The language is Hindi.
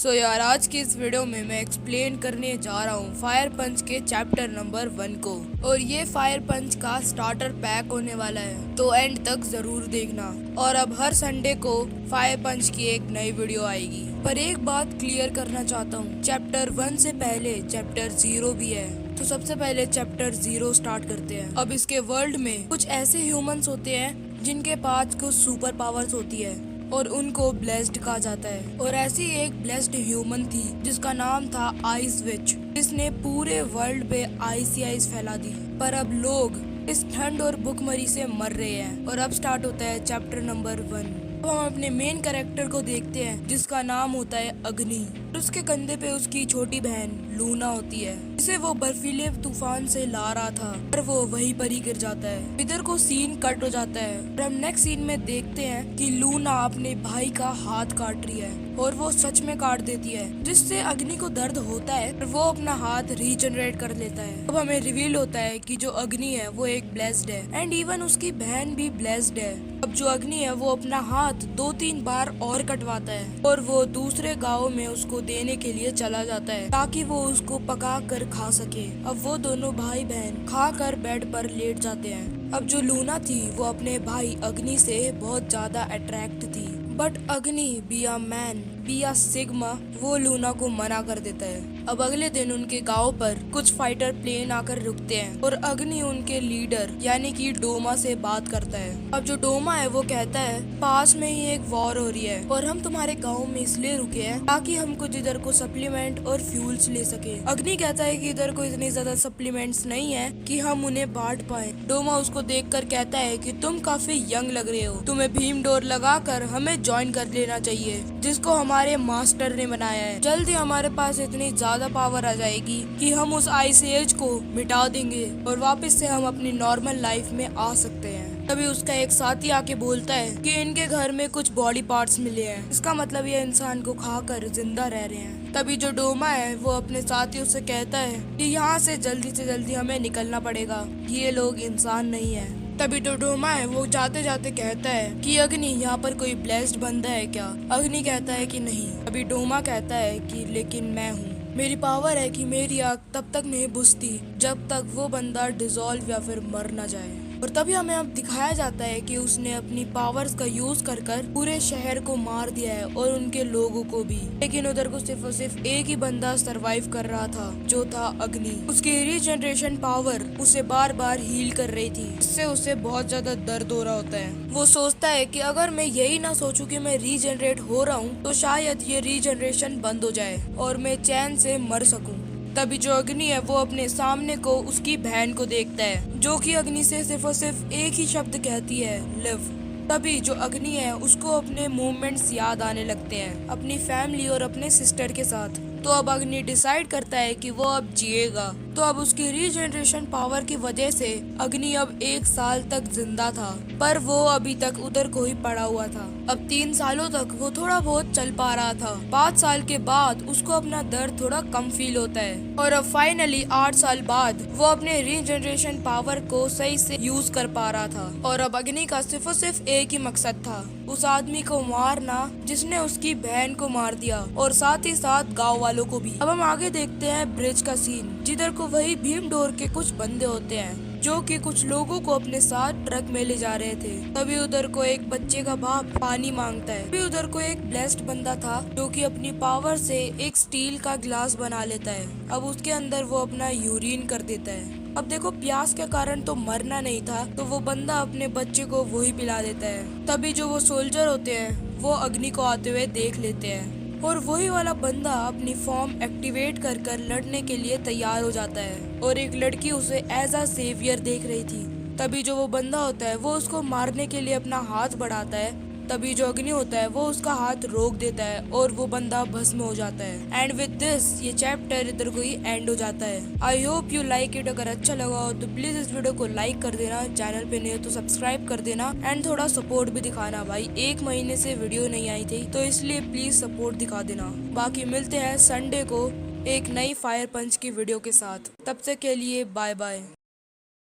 सो यार आज की इस वीडियो में मैं एक्सप्लेन करने जा रहा हूँ फायर पंच के चैप्टर नंबर 1 को। और ये फायर पंच का स्टार्टर पैक होने वाला है, तो एंड तक जरूर देखना। और अब हर संडे को फायर पंच की एक नई वीडियो आएगी। पर एक बात क्लियर करना चाहता हूँ, चैप्टर 1 से पहले चैप्टर 0 भी है। तो सबसे पहले चैप्टर 0 स्टार्ट करते हैं। अब इसके वर्ल्ड में कुछ ऐसे ह्यूमंस होते हैं जिनके पास कुछ सुपर पावर्स होती है और उनको ब्लेस्ड कहा जाता है। और ऐसी एक ब्लेस्ड ह्यूमन थी जिसका नाम था आइस विच, जिसने पूरे वर्ल्ड पे आइस ही आइस फैला दी। पर अब लोग इस ठंड और भुखमरी से मर रहे हैं। और अब स्टार्ट होता है चैप्टर नंबर 1। तो हम अपने मेन कैरेक्टर को देखते हैं जिसका नाम होता है अग्नि। उसके कंधे पे उसकी छोटी बहन लूना होती है, जिसे वो बर्फीले तूफान से ला रहा था, पर वो वहीं पर ही गिर जाता है। इधर को सीन कट हो जाता है और हम नेक्स्ट सीन में देखते हैं कि लूना अपने भाई का हाथ काट रही है और वो सच में काट देती है, जिससे अग्नि को दर्द होता है और वो अपना हाथ रीजनरेट कर लेता है। अब हमें रिवील होता है कि जो अग्नि है वो एक ब्लेस्ड है एंड इवन उसकी बहन भी ब्लेस्ड है। अब जो अग्नि है वो अपना हाथ 2-3 बार और कटवाता है और वो दूसरे गांव में उसको देने के लिए चला जाता है ताकि वो उसको पका कर खा सके। अब वो दोनों भाई बहन खा कर बेड पर लेट जाते हैं। अब जो लूना थी वो अपने भाई अग्नि से बहुत ज्यादा अट्रैक्ट थी, बट अग्नि be a man be a sigma वो लूना को मना कर देता है। अब अगले दिन उनके गांव पर कुछ फाइटर प्लेन आकर रुकते हैं और अग्नि उनके लीडर यानी कि डोमा से बात करता है। अब जो डोमा है वो कहता है पास में ही एक वॉर हो रही है और हम तुम्हारे गांव में इसलिए रुके हैं ताकि हम कुछ इधर को सप्लीमेंट और फ्यूल्स ले सके। अग्नि कहता है कि इधर को इतनी ज्यादा सप्लीमेंट्स नहीं है कि हम उन्हें बांट पाए। डोमा उसको देखकर कहता है कि तुम काफी यंग लग रहे हो, तुम्हें भीम डोर लगाकर हमें ज्वाइन कर लेना चाहिए, जिसको हमारे मास्टर ने बनाया है। जल्दी हमारे पास इतनी ज्यादा पावर आ जाएगी कि हम उस आइस एज को मिटा देंगे और वापस से हम अपनी नॉर्मल लाइफ में आ सकते हैं। तभी उसका एक साथी आके बोलता है कि इनके घर में कुछ बॉडी पार्ट्स मिले हैं, इसका मतलब ये इंसान को खाकर जिंदा रह रहे हैं। तभी जो डोमा है वो अपने साथियों से कहता है कि यहाँ से जल्दी हमें निकलना पड़ेगा, ये लोग इंसान नहीं है। तभी तो डोमा है वो जाते जाते कहता है कि अग्नि यहाँ पर कोई ब्लेस्ड बंदा है क्या? अग्नि कहता है कि नहीं। अभी डोमा कहता है कि लेकिन मैं हूँ, मेरी पावर है कि मेरी आग तब तक नहीं बुझती जब तक वो बंदा डिसॉल्व या फिर मर न जाए। और तभी हमें अब दिखाया जाता है कि उसने अपनी पावर्स का यूज कर पूरे शहर को मार दिया है और उनके लोगों को भी। लेकिन उधर को सिर्फ और सिर्फ एक ही बंदा सरवाइव कर रहा था, जो था अग्नि। उसकी रीजनरेशन पावर उसे बार बार हील कर रही थी, इससे उसे बहुत ज्यादा दर्द हो रहा होता है। वो सोचता है कि अगर मैं यही ना सोचूं कि मैं रीजनरेट हो रहा हूँ तो शायद ये रीजनरेशन बंद हो जाए और मैं चैन से मर सकूं। तभी जो अग्नि है वो अपने सामने को उसकी बहन को देखता है, जो कि अग्नि से सिर्फ और सिर्फ एक ही शब्द कहती है, लिव। तभी जो अग्नि है उसको अपने मूवमेंट्स याद आने लगते हैं अपनी फैमिली और अपने सिस्टर के साथ। तो अब अग्नि डिसाइड करता है कि वो अब जिएगा। तो अब उसकी रीजनरेशन पावर की वजह से अग्नि अब 1 साल तक जिंदा था, पर वो अभी तक उधर को ही पड़ा हुआ था। अब 3 सालों तक वो थोड़ा बहुत चल पा रहा था। 5 साल के बाद उसको अपना दर्द थोड़ा कम फील होता है और अब फाइनली 8 साल बाद वो अपने रीजनरेशन पावर को सही से यूज कर पा रहा था। और अब अग्नि का सिर्फ और सिर्फ एक ही मकसद था, उस आदमी को मारना जिसने उसकी बहन को मार दिया और साथ ही साथ गाँव वालों को भी। अब हम आगे देखते हैं ब्रिज का सीन, जिधर को वही भीम डोर के कुछ बंदे होते हैं जो कि कुछ लोगों को अपने साथ ट्रक में ले जा रहे थे। तभी उधर को एक बच्चे का बाप पानी मांगता है। तभी उधर को एक ब्लेस्ड बंदा था जो कि अपनी पावर से एक स्टील का ग्लास बना लेता है। अब उसके अंदर वो अपना यूरिन कर देता है। अब देखो प्यास के कारण तो मरना नहीं था, तो वो बंदा अपने बच्चे को वही पिला देता है। तभी जो वो सोल्जर होते हैं वो अग्नि को आते हुए देख लेते हैं और वही वाला बंदा अपनी फॉर्म एक्टिवेट कर लड़ने के लिए तैयार हो जाता है और एक लड़की उसे एज अ सेवियर देख रही थी। तभी जो वो बंदा होता है वो उसको मारने के लिए अपना हाथ बढ़ाता है। तभी जो अग्नि होता है वो उसका हाथ रोक देता है और वो बंदा भस्म हो जाता है। एंड विद दिस ये चैप्टर इधर को ही एंड हो जाता है। I hope you like it. अगर अच्छा लगा हो तो प्लीज इस वीडियो को लाइक कर देना, चैनल पे नहीं हो तो सब्सक्राइब कर देना एंड थोड़ा सपोर्ट भी दिखाना भाई। 1 महीने से वीडियो नहीं आई थी तो इसलिए प्लीज सपोर्ट दिखा देना। बाकी मिलते हैं संडे को एक नई फायर पंच की वीडियो के साथ, तब तक के लिए बाय बाय।